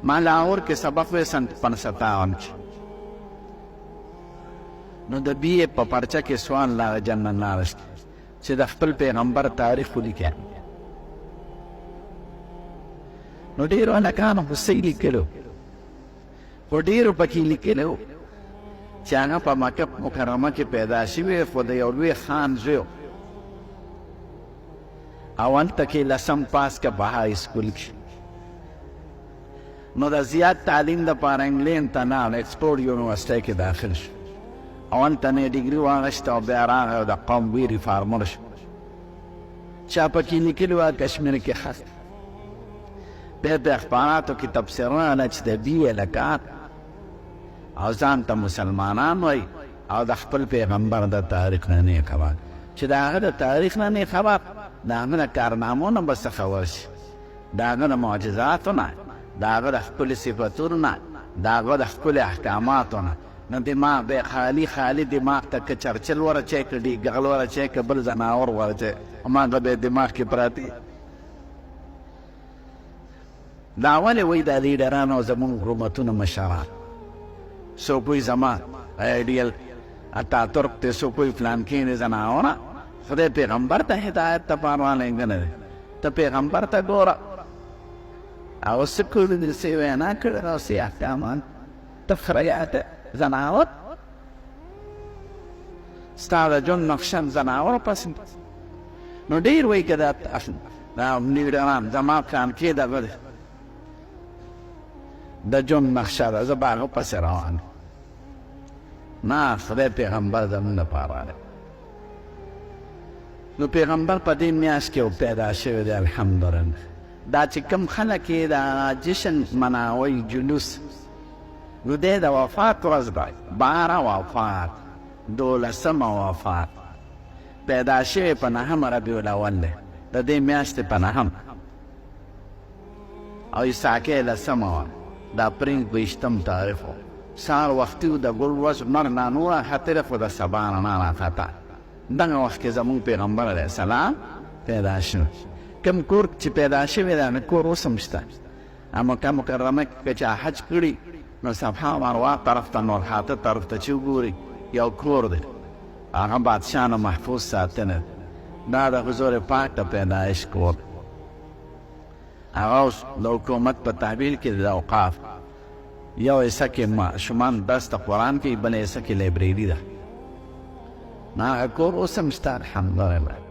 ما لاهور کې سبق وې سن 57 کې نو د بی په پرچه کې سوال لا جنن نارشت چې د خپل پیغمبر تاریخ ولیکه نو ډیرو هلکانو خو صحیح لیکلو خو ډیرو پکې لیکلو چې هغه په مکه مکرمه کې پیدا شوی خو د یو لوی خان زوی او هلته کې لسم پاس که په های سکول کې نو د زیات تعلیم دپاره انګلینډ ته نه اکسفورډ یونیورسټۍ کې داخل شو او هلته نه یې ډګري واخیسته او بیا راغی او د قوم وی ریفارمر شو چا پکې لیکلي وه کشمیر کې خط بیا په اخباراتو کې تبصرونه چې د بي هلکان او ځان ته مسلمانان وایي او د خپل پیغمبر د تاریخ نه نه خبر چې د هغه د تاریخ نه نه خبر د هغه د کارنامو نه به څه خبر شي د هغه د معجزاتو نه د هغه د خپلو صفتونو نه د هغه د خپلو احکاماتو نه نو دماغ به خالی دماغ ته که چرچل ورچی که ډیګغل ورچی که بل زناور ورچی هماغه به دماغ کې پراته دا ولې وایي دا لیډرانو زموږ حکومتونه مشران څوک وایي زما ایډیل اتاتورک دی څوک وایي فلانکین دی زناوره خدای پیغمبر ته هدایت ته پاروانېږنه دی ته پیغمبر ته ګوره او څه کړي دي څه وینا کړې او څه احکامان تفریحات زناور ستا د ژوند نقشه زناور پسې نو ډېر وایي که دا لیډران زما پلان کې دغه دی د ژوند نقشه ده زه به هغه پسې روان نه خدای پیغمبر زموږ لپاره دی نو پیغمبر په دې میاشت کې پیدا شوی دی الحمدلله دا چې کوم خلک یې د جشن مناوی جلوس نو دی د وفات ورځ دی 12 وفات 12 وفات پیدا شوی په 9 ربیع الاول دی د دې میاشتې په 9 او عیساکۍ 10 وه د اپریل 20 تاریخ و سهار وختي و د ګل ورځ لمر نانوره ختلې خو د سبا رڼا راخته دغه وخت کې زموږ پیغمبر علیه السلام پیدا شو کوم کور چې پیدا شوی دی نو کور اوس هم شته مکه مکرمه کې که چا حج کړي نو صفا مروه طرف ته نور حاته طرف ته چې وګوري یو کور دی هغه بادشاه نه محفوظ ساتنه دا د حضور پاک ته پیدایش کور هغه اوس د حکومت په تعبیر کې د اوقاف یو حصه کې ماشومان درس د قرآن کوي بله حصه کې لایبرري ده نه هغه کور اوس هم شته الحمدلله